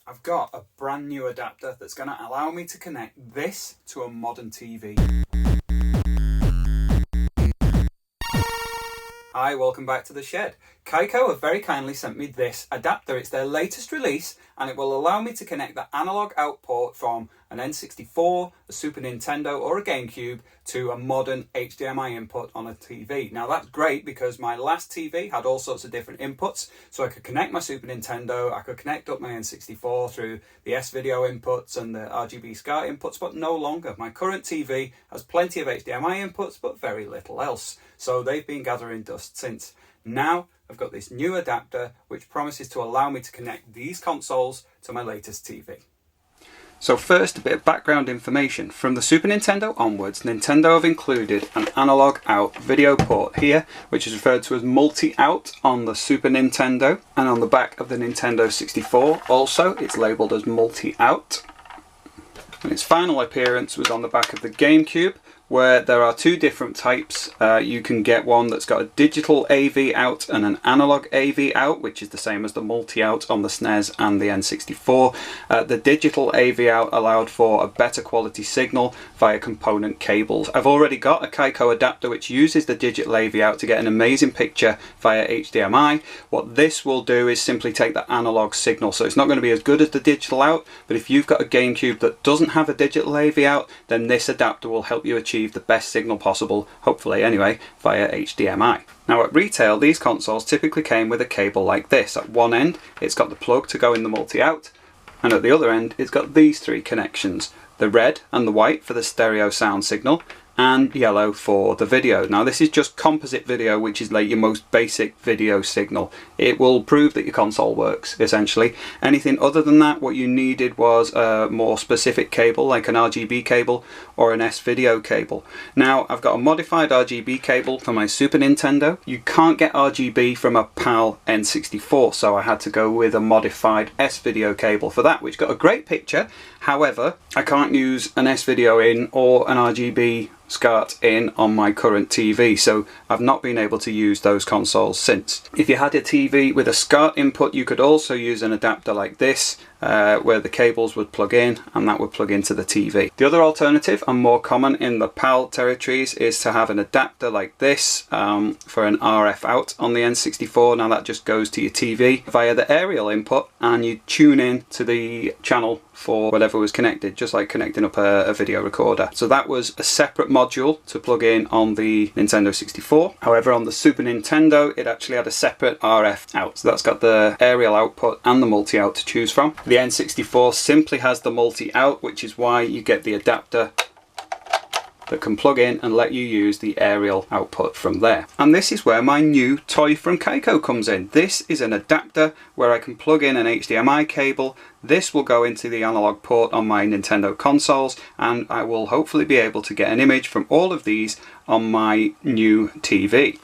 I've got a brand new adapter that's going to allow me to connect this to a modern TV. Hi, welcome back to the shed. Kaico have very kindly sent me this adapter. It's their latest release and it will allow me to connect the analog out port from an N64, a Super Nintendo or a GameCube to a modern HDMI input on a TV. Now that's great because my last TV had all sorts of different inputs, so I could connect my Super Nintendo, I could connect up my N64 through the S-Video inputs and the RGB SCART inputs, but no longer. My current TV has plenty of HDMI inputs but very little else, so they've been gathering dust since. Now I've got this new adapter which promises to allow me to connect these consoles to my latest TV. So first, a bit of background information. From the Super Nintendo onwards, Nintendo have included an analog out video port here, which is referred to as multi-out on the Super Nintendo, and on the back of the Nintendo 64 also it's labelled as multi-out. And its final appearance was on the back of the GameCube, where there are two different types. You can get one that's got a digital AV out and an analog AV out, which is the same as the multi-out on the SNES and the N64. The digital AV out allowed for a better quality signal via component cables. I've already got a Kaico adapter which uses the digital AV out to get an amazing picture via HDMI. What this will do is simply take the analog signal, so it's not going to be as good as the digital out, but if you've got a GameCube that doesn't have a digital AV out, then this adapter will help you achieve the best signal possible, hopefully anyway, via HDMI. Now at retail, these consoles typically came with a cable like this. At one end it's got the plug to go in the multi-out, and at the other end it's got these three connections: the red and the white for the stereo sound signal, and yellow for the video. Now this is just composite video, which is like your most basic video signal. It will prove that your console works, essentially. Anything other than that, what you needed was a more specific cable, like an RGB cable or an S-Video cable. Now I've got a modified RGB cable for my Super Nintendo. You can't get RGB from a PAL N64, so I had to go with a modified S-Video cable for that, which got a great picture. However, I can't use an S-Video in or an RGB SCART in on my current TV, so I've not been able to use those consoles since. If you had a TV with a SCART input, you could also use an adapter like this, where the cables would plug in and that would plug into the TV. The other alternative, and more common in the PAL territories, is to have an adapter like this for an RF out on the N64. Now that just goes to your TV via the aerial input and you tune in to the channel for whatever was connected, just like connecting up a video recorder. So that was a separate module to plug in on the Nintendo 64. However, on the Super Nintendo it actually had a separate RF out, so that's got the aerial output and the multi-out to choose from. The N64 simply has the multi-out, which is why you get the adapter that can plug in and let you use the aerial output from there. And this is where my new toy from Kaico comes in. This is an adapter where I can plug in an HDMI cable. This will go into the analog port on my Nintendo consoles, and I will hopefully be able to get an image from all of these on my new TV.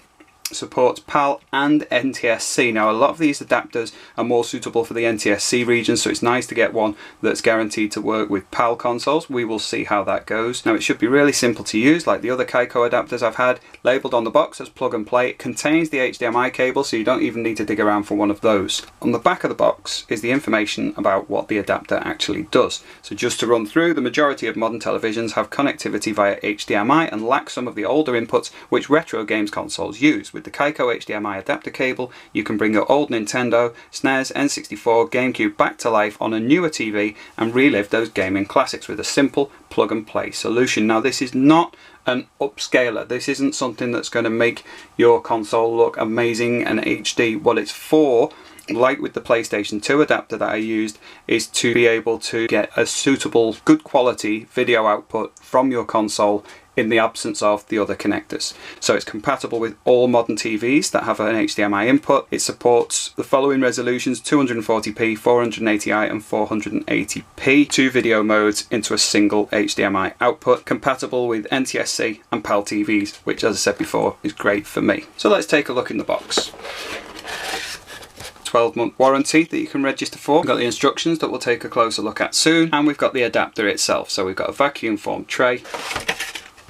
Supports PAL and NTSC. Now a lot of these adapters are more suitable for the NTSC region, so it's nice to get one that's guaranteed to work with PAL consoles. We will see how that goes. Now it should be really simple to use, like the other Kaico adapters I've had. Labelled on the box as plug and play. It contains the HDMI cable, so you don't even need to dig around for one of those. On the back of the box is the information about what the adapter actually does. So just to run through, the majority of modern televisions have connectivity via HDMI and lack some of the older inputs which retro games consoles use. With the Kaico HDMI adapter cable, you can bring your old Nintendo, SNES, N64, GameCube back to life on a newer TV and relive those gaming classics with a simple plug and play solution. Now this is not an upscaler. This isn't something that's going to make your console look amazing and HD. What it's for, like with the PlayStation 2 adapter that I used, is to be able to get a suitable, good quality video output from your console in the absence of the other connectors. So it's compatible with all modern TVs that have an HDMI input. It supports the following resolutions: 240p, 480i and 480p, two video modes into a single HDMI output, compatible with NTSC and PAL TVs, which, as I said before, is great for me. So let's take a look in the box. 12-month warranty that you can register for. We've got the instructions that we'll take a closer look at soon, and we've got the adapter itself. So we've got a vacuum formed tray,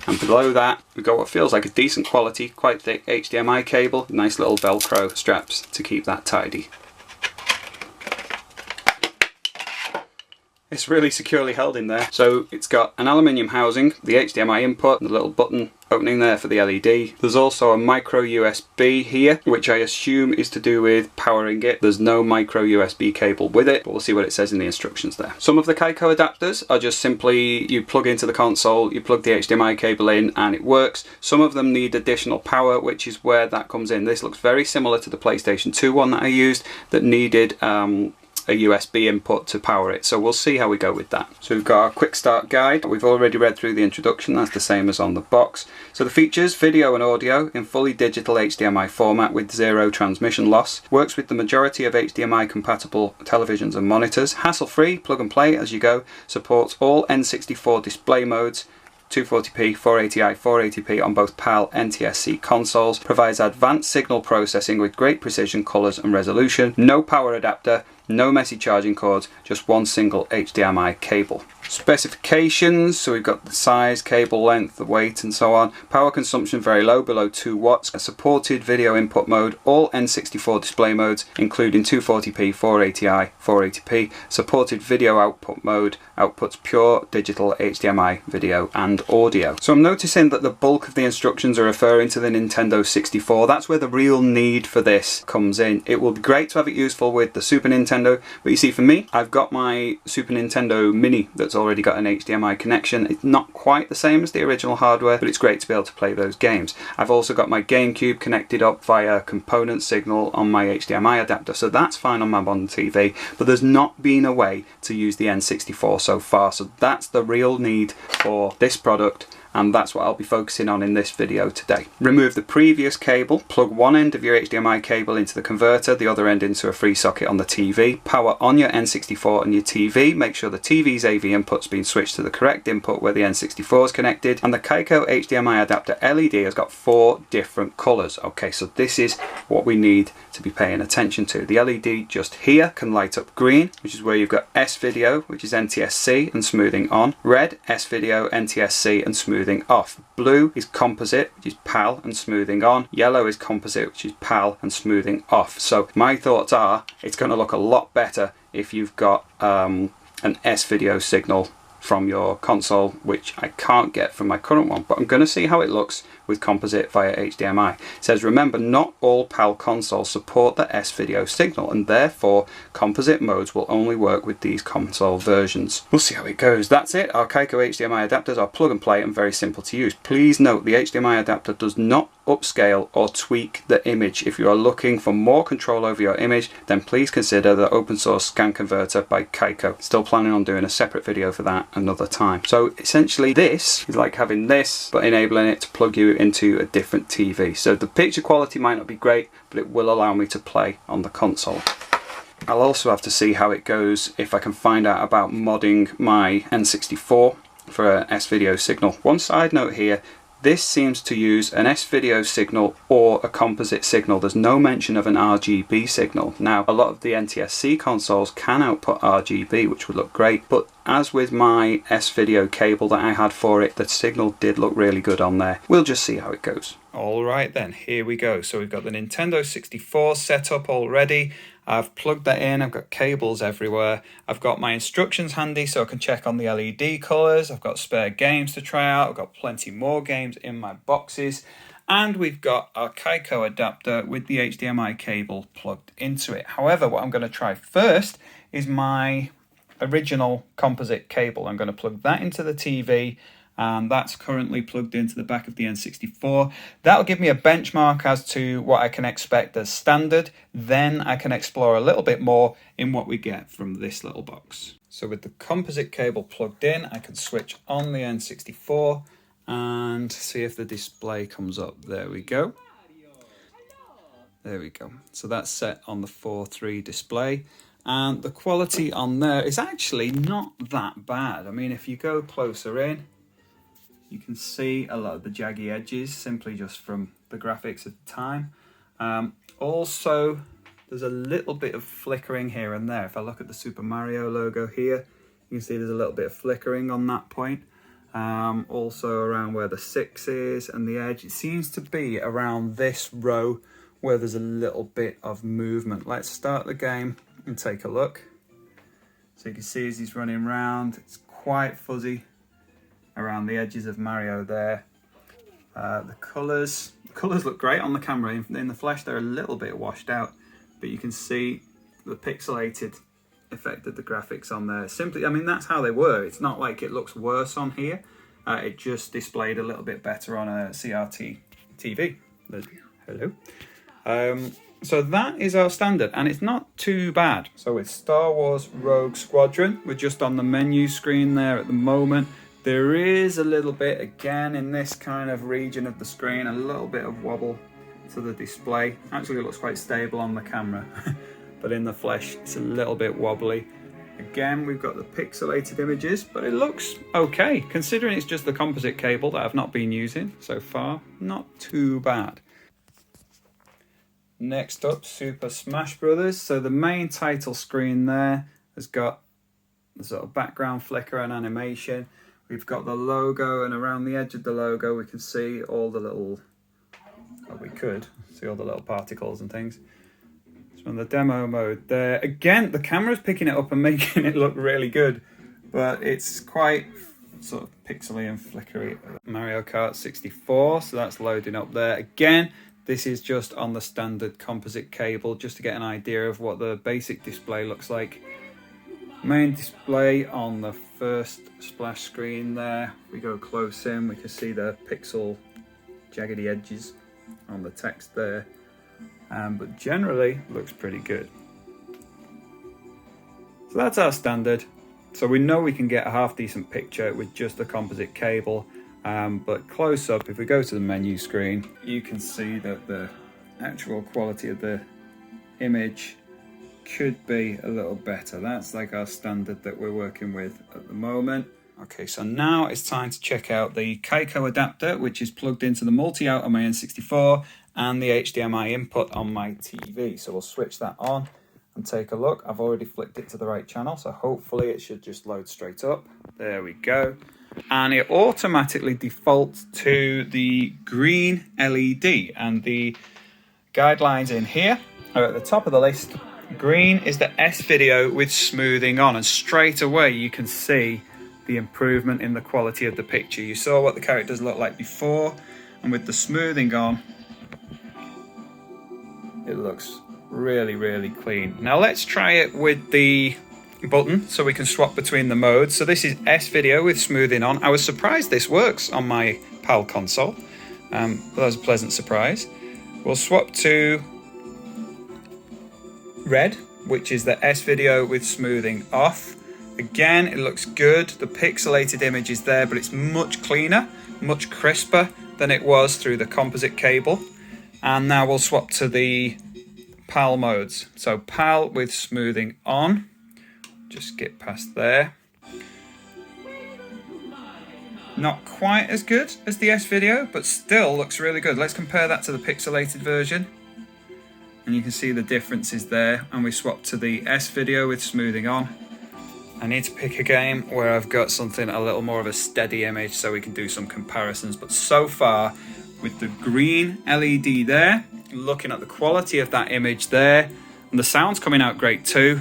and below that we've got what feels like a decent quality, quite thick HDMI cable, nice little Velcro straps to keep that tidy. It's really securely held in there. So it's got an aluminium housing, the HDMI input, the little button opening there for the LED. There's also a micro USB here, which I assume is to do with powering it. There's no micro USB cable with it, but we'll see what it says in the instructions there. Some of the Kaico adapters are just simply, you plug into the console, you plug the HDMI cable in and it works. Some of them need additional power, which is where that comes in. This looks very similar to the PlayStation 2 one that I used that needed a USB input to power it, so we'll see how we go with that. So we've got our quick start guide. We've already read through the introduction, that's the same as on the box. So the features: video and audio in fully digital HDMI format with zero transmission loss, works with the majority of HDMI compatible televisions and monitors, hassle-free, plug and play as you go, supports all N64 display modes, 240p, 480i, 480p on both PAL NTSC consoles, provides advanced signal processing with great precision, colours and resolution, no power adapter, no messy charging cords, just one single HDMI cable. Specifications: so we've got the size, cable length, the weight and so on. Power consumption very low, below 2 watts. A supported video input mode, all N64 display modes including 240p, 480i, 480p. Supported video output mode, outputs pure digital HDMI video and audio. So I'm noticing that the bulk of the instructions are referring to the Nintendo 64. That's where the real need for this comes in. It will be great to have it useful with the Super Nintendo, but you see, for me, I've got my Super Nintendo Mini that's already got an HDMI connection. It's not quite the same as the original hardware, but it's great to be able to play those games. I've also got my GameCube connected up via component signal on my HDMI adapter, so that's fine on my modern TV, but there's not been a way to use the N64 so far, so that's the real need for this product, and that's what I'll be focusing on in this video today. Remove the previous cable, plug one end of your HDMI cable into the converter, the other end into a free socket on the TV, power on your N64 and your TV, make sure the TV's AV input's been switched to the correct input where the N64 is connected, and the Kaico HDMI adapter LED has got 4 different colours. Okay, so this is what we need to be paying attention to. The LED just here can light up green, which is where you've got S-Video, which is NTSC and smoothing on, red, S-Video, NTSC and smoothing off. Blue is composite, which is PAL and smoothing on. Yellow is composite, which is PAL and smoothing off. So my thoughts are, it's going to look a lot better if you've got an S-Video signal from your console, which I can't get from my current one, but I'm going to see how it looks with composite via HDMI. It says, remember, not all PAL consoles support the S-Video signal, and therefore composite modes will only work with these console versions. We'll see how it goes. That's it. Our Kaico HDMI adapters are plug and play and very simple to use. Please note, the HDMI adapter does not upscale or tweak the image. If you are looking for more control over your image, then please consider the open source scan converter by Kaico. Still planning on doing a separate video for that another time. So essentially this is like having this, but enabling it to plug you into a different TV. So the picture quality might not be great, but it will allow me to play on the console. I'll also have to see how it goes if I can find out about modding my N64 for an S-Video signal. One side note here, this seems to use an S-Video signal or a composite signal. There's no mention of an RGB signal. Now, a lot of the NTSC consoles can output RGB, which would look great, but as with my S-Video cable that I had for it, the signal did look really good on there. We'll just see how it goes. Alright then, here we go. So we've got the Nintendo 64 set up already. I've plugged that in, I've got cables everywhere. I've got my instructions handy so I can check on the LED colours. I've got spare games to try out. I've got plenty more games in my boxes. And we've got our Kaico adapter with the HDMI cable plugged into it. However, what I'm going to try first is my original composite cable. I'm going to plug that into the TV, and that's currently plugged into the back of the N64. That'll give me a benchmark as to what I can expect as standard. Then I can explore a little bit more in what we get from this little box. So with the composite cable plugged in, I can switch on the N64 and see if the display comes up. There we go. There we go. So that's set on the 4:3 display. And the quality on there is actually not that bad. I mean, if you go closer in, you can see a lot of the jaggy edges simply just from the graphics at the time. Also, there's a little bit of flickering here and there. If I look at the Super Mario logo here, you can see there's a little bit of flickering on that point. Also around where the 6 is and the edge. It seems to be around this row where there's a little bit of movement. Let's start the game and take a look. So you can see as he's running around, it's quite fuzzy around the edges of Mario there. The colours look great on the camera. In the flesh they're a little bit washed out, but you can see the pixelated effect of the graphics on there. Simply, I mean, that's how they were. It's not like it looks worse on here. It just displayed a little bit better on a CRT TV. Hello. So that is our standard, and it's not too bad. So it's Star Wars Rogue Squadron. We're just on the menu screen there at the moment. There is a little bit, again, in this kind of region of the screen, a little bit of wobble to the display. Actually, it looks quite stable on the camera, but in the flesh, it's a little bit wobbly. Again, we've got the pixelated images, but it looks okay, considering it's just the composite cable that I've not been using so far. Not too bad. Next up, Super Smash Brothers. So the main title screen there has got the sort of background flicker and animation. We've got the logo, and around the edge of the logo we can see all the little, well, we could see all the little particles and things. So in the demo mode there, again, the camera's picking it up and making it look really good, but it's quite sort of pixely and flickery. Mario Kart 64, so that's loading up there. Again, this is just on the standard composite cable, just to get an idea of what the basic display looks like. Main display on the first splash screen there. If we go close in, we can see the pixel jaggedy edges on the text there. But generally, looks pretty good. So that's our standard. So we know we can get a half decent picture with just the composite cable. But close up, if we go to the menu screen, you can see that the actual quality of the image could be a little better. That's like our standard that we're working with at the moment. Okay, so now it's time to check out the Kaico adapter, which is plugged into the multi-out on my N64 and the HDMI input on my TV. So we'll switch that on and take a look. I've already flicked it to the right channel, so hopefully it should just load straight up. There we go. And it automatically defaults to the green LED, and the guidelines in here are at the top of the list. Green is the S video with smoothing on, and straight away you can see the improvement in the quality of the picture. You saw what the characters looked like before, and with the smoothing on, it looks really, really clean. Now let's try it with the button so we can swap between the modes. So this is S video with smoothing on. I was surprised this works on my PAL console, but that was a pleasant surprise. We'll swap to red, which is the S video with smoothing off. Again, it looks good. The pixelated image is there, but it's much cleaner, much crisper than it was through the composite cable. And now we'll swap to the PAL modes. So PAL with smoothing on. Just skip past there. Not quite as good as the S video, but still looks really good. Let's compare that to the pixelated version. And you can see the differences there. And we swap to the S video with smoothing on. I need to pick a game where I've got something a little more of a steady image so we can do some comparisons. But so far, with the green LED there, looking at the quality of that image there, and the sound's coming out great too,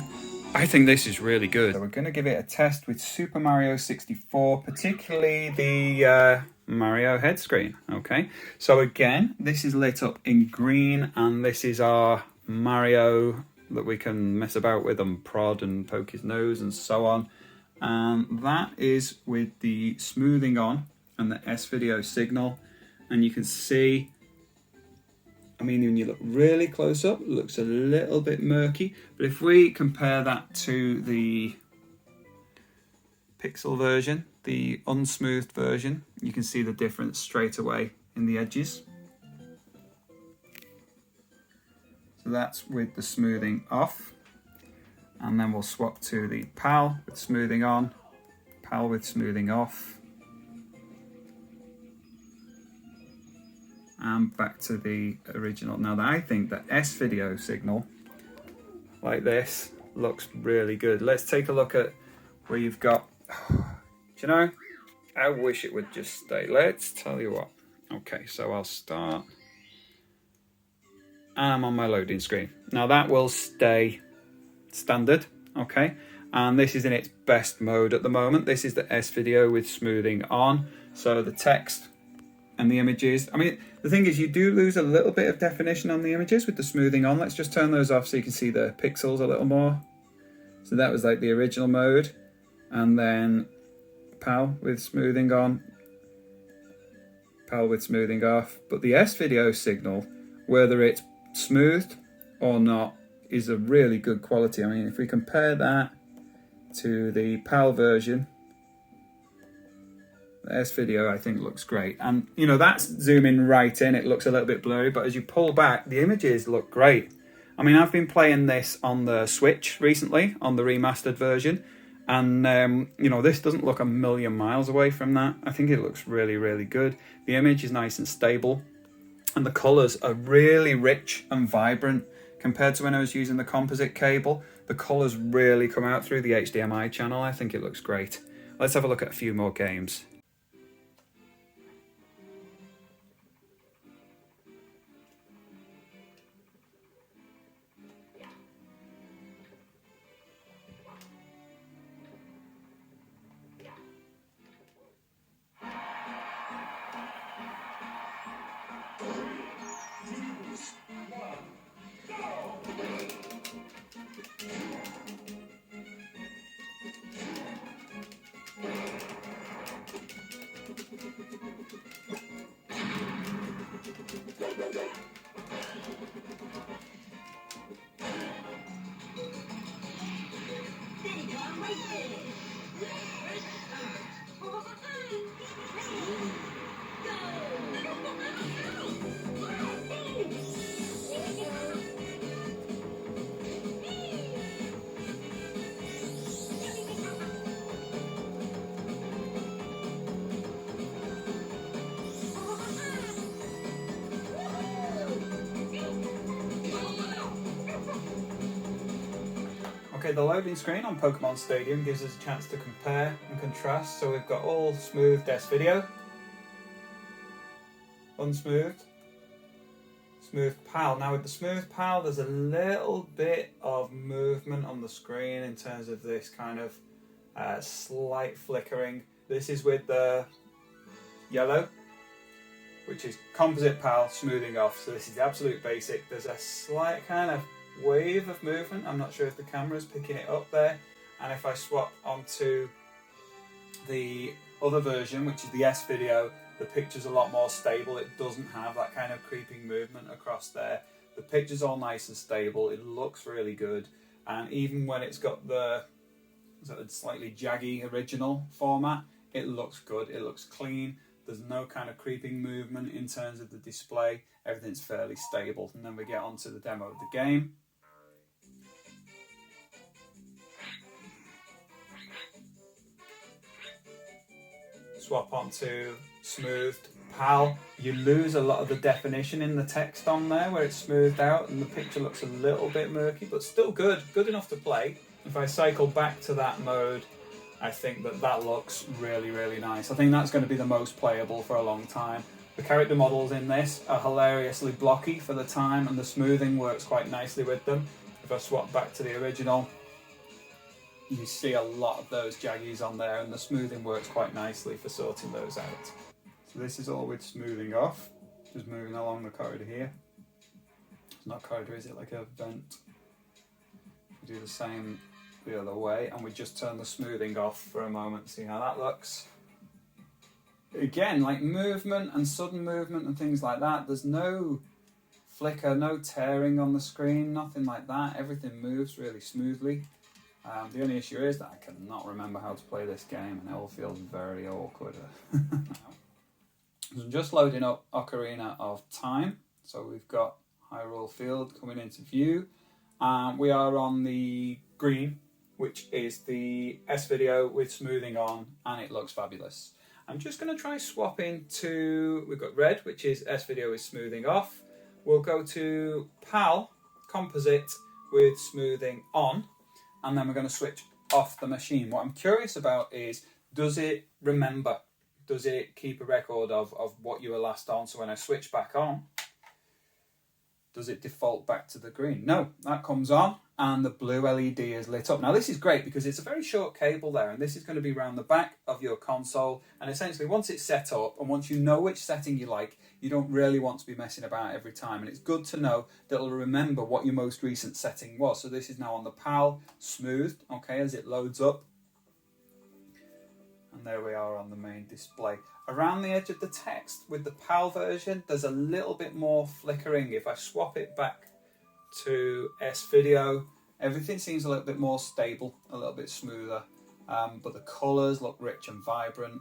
I think this is really good. So we're going to give it a test with Super Mario 64, particularly the Mario head screen. Okay, so again, this is lit up in green, and this is our Mario that we can mess about with and prod and poke his nose and so on. And that is with the smoothing on and the S video signal. And you can see, I mean, when you look really close up, it looks a little bit murky. But if we compare that to the pixel version, the unsmoothed version, you can see the difference straight away in the edges. So that's with the smoothing off. And then we'll swap to the PAL with smoothing on, PAL with smoothing off. And back to the original. Now I think the S video signal, like this, looks really good. Let's take a look at where you've got, do you know, I wish it would just stay. Let's tell you what. Okay, so I'll start. And I'm on my loading screen. Now that will stay standard, okay? and this is in its best mode at the moment. This is the S video with smoothing on, so the text and the images, I mean, the thing is you do lose a little bit of definition on the images with the smoothing on. Let's just turn those off so you can see the pixels a little more. So that was like the original mode, and then PAL with smoothing on, PAL with smoothing off. But the S video signal, whether it's smoothed or not, is a really good quality. I mean, if we compare that to the PAL version, the S video I think looks great, and you know, that's zooming right in. It looks a little bit blurry, but as you pull back, the images look great. I mean, I've been playing this on the Switch recently, on the remastered version, and you know, this doesn't look a million miles away from that. I think it looks really, really good. The image is nice and stable, and the colours are really rich and vibrant compared to when I was using the composite cable. The colours really come out through the HDMI channel. I think it looks great. Let's have a look at a few more games. Okay, the loading screen on Pokemon Stadium gives us a chance to compare and contrast. So we've got all smoothed S video, unsmoothed, smooth PAL. Now with the smooth PAL, there's a little bit of movement on the screen in terms of this kind of slight flickering. This is with the yellow, which is composite PAL smoothing off. So this is the absolute basic. There's a slight kind of wave of movement. I'm not sure if the camera's picking it up there. And if I swap onto the other version, which is the S video, the picture's a lot more stable. It doesn't have that kind of creeping movement across there. The picture's all nice and stable. It looks really good. And even when it's got the slightly jaggy original format, it looks good. It looks clean. There's no kind of creeping movement in terms of the display. Everything's fairly stable. And then we get onto the demo of the game. Swap onto smoothed PAL. You lose a lot of the definition in the text on there where it's smoothed out, and the picture looks a little bit murky, but still good enough to play. If I cycle back to that mode, I think that looks really, really nice. I think that's going to be the most playable for a long time. The character models in this are hilariously blocky for the time, and the smoothing works quite nicely with them. If I swap back to the original, you see a lot of those jaggies on there, and the smoothing works quite nicely for sorting those out. So this is all with smoothing off. Just moving along the corridor here. It's not a corridor, is it? Like a vent. We do the same the other way, and we just turn the smoothing off for a moment, see how that looks. Again, like movement and sudden movement and things like that, there's no flicker, no tearing on the screen, nothing like that. Everything moves really smoothly. The only issue is that I cannot remember how to play this game, and it all feels very awkward. So I'm just loading up Ocarina of Time. So we've got Hyrule Field coming into view. We are on the green, which is the S video with smoothing on, and it looks fabulous. I'm just going to try swapping to, we've got red, which is S video with smoothing off. We'll go to PAL, composite with smoothing on, and then we're going to switch off the machine. What I'm curious about is, does it remember? Does it keep a record of what you were last on? So when I switch back on, does it default back to the green? No, that comes on and the blue LED is lit up. Now this is great because it's a very short cable there, and this is going to be around the back of your console, and essentially once it's set up and once you know which setting you like, you don't really want to be messing about every time, and it's good to know that it'll remember what your most recent setting was. So this is now on the PAL, smoothed, okay, as it loads up. And there we are on the main display. Around the edge of the text with the PAL version, there's a little bit more flickering. If I swap it back to S-Video, everything seems a little bit more stable, a little bit smoother. But the colours look rich and vibrant.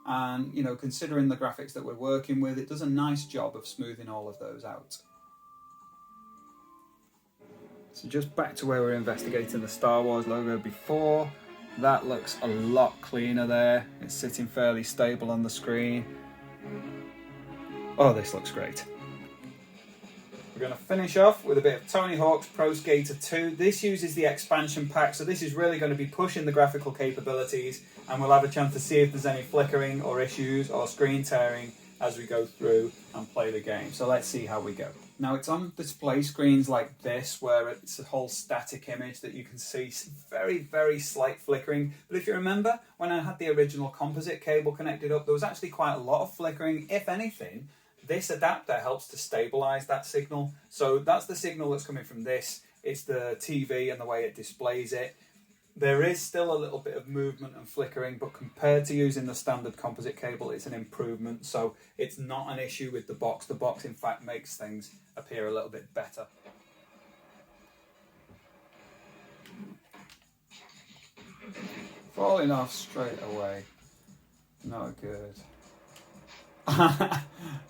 And, you know, considering the graphics that we're working with, it does a nice job of smoothing all of those out. So just back to where we were investigating the Star Wars logo before. That looks a lot cleaner there. It's sitting fairly stable on the screen. Oh, this looks great. We're going to finish off with a bit of Tony Hawk's Pro Skater 2. This uses the expansion pack, so this is really going to be pushing the graphical capabilities, and we'll have a chance to see if there's any flickering or issues or screen tearing as we go through and play the game. So let's see how we go. Now it's on display screens like this where it's a whole static image that you can see very, very slight flickering. But if you remember, when I had the original composite cable connected up, there was actually quite a lot of flickering. If anything, this adapter helps to stabilize that signal. So that's the signal that's coming from this. It's the TV and the way it displays it. There is still a little bit of movement and flickering, but compared to using the standard composite cable, it's an improvement. So it's not an issue with the box. The box, in fact, makes things appear a little bit better. Falling off straight away. Not good. I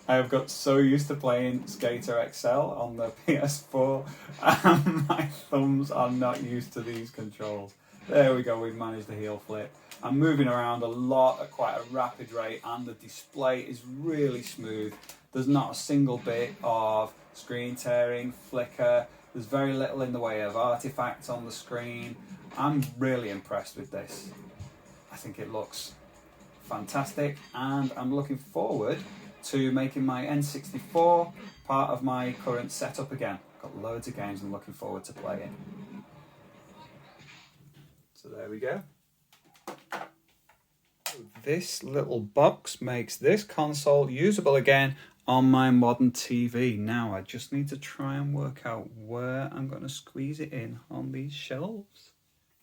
have got so used to playing Skater XL on the PS4 and my thumbs are not used to these controls. There we go, we've managed the heel flip. I'm moving around a lot at quite a rapid rate and the display is really smooth. There's not a single bit of screen tearing, flicker. There's very little in the way of artifacts on the screen. I'm really impressed with this. I think it looks fantastic and I'm looking forward to making my N64 part of my current setup again. I've got loads of games I'm looking forward to playing. So there we go. This little box makes this console usable again on my modern TV. Now I just need to try and work out where I'm going to squeeze it in on these shelves.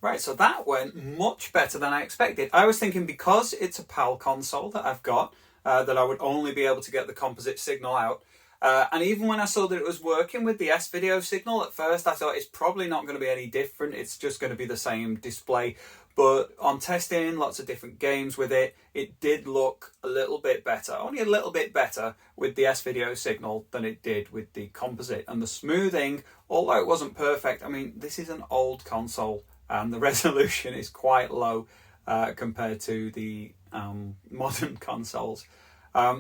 Right, so that went much better than I expected. I was thinking because it's a PAL console that I've got, that I would only be able to get the composite signal out. And even when I saw that it was working with the S-Video signal, at first I thought it's probably not going to be any different. It's just going to be the same display. But on testing lots of different games with it, it did look a little bit better, only a little bit better with the S-Video signal than it did with the composite. And the smoothing, although it wasn't perfect, I mean, this is an old console and the resolution is quite low compared to the modern consoles.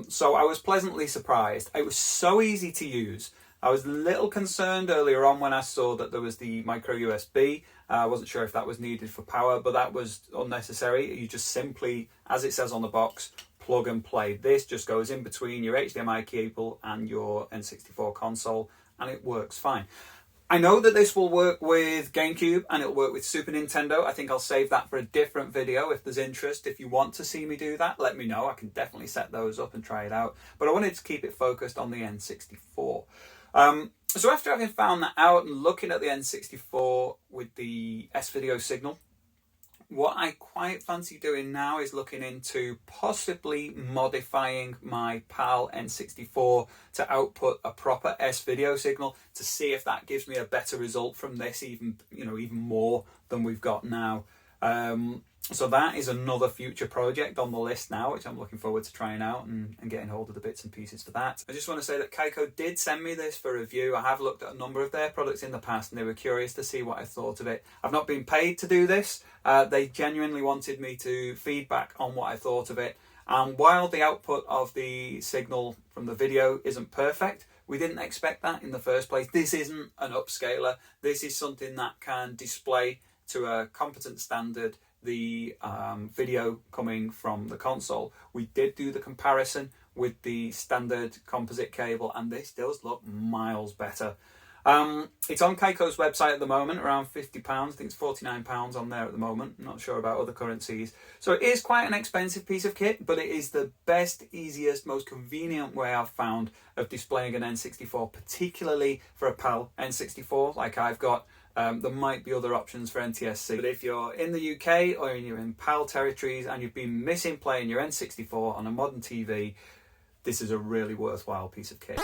So I was pleasantly surprised. It was so easy to use. I was a little concerned earlier on when I saw that there was the micro USB. I wasn't sure if that was needed for power, but that was unnecessary. You just simply, as it says on the box, plug and play. This just goes in between your HDMI cable and your N64 console, and it works fine. I know that this will work with GameCube and it'll work with Super Nintendo. I think I'll save that for a different video if there's interest. If you want to see me do that, let me know. I can definitely set those up and try it out. But I wanted to keep it focused on the N64. So after having found that out and looking at the N64 with the S-Video signal, what I quite fancy doing now is looking into possibly modifying my PAL N64 to output a proper S-Video signal to see if that gives me a better result from this, even more than we've got now. So that is another future project on the list now, which I'm looking forward to trying out and getting hold of the bits and pieces for that. I just want to say that Kaico did send me this for review. I have looked at a number of their products in the past and they were curious to see what I thought of it. I've not been paid to do this. They genuinely wanted me to feedback on what I thought of it. And while the output of the signal from the video isn't perfect, we didn't expect that in the first place. This isn't an upscaler. This is something that can display to a competent standard the video coming from the console. We did do the comparison with the standard composite cable, and this does look miles better. It's on Kaico's website at the moment, around £50. I think it's £49 on there at the moment. I'm not sure about other currencies. So it is quite an expensive piece of kit, but it is the best, easiest, most convenient way I've found of displaying an N64, particularly for a PAL N64 like I've got. There might be other options for NTSC, but if you're in the UK or you're in PAL territories and you've been missing playing your N64 on a modern TV, this is a really worthwhile piece of kit.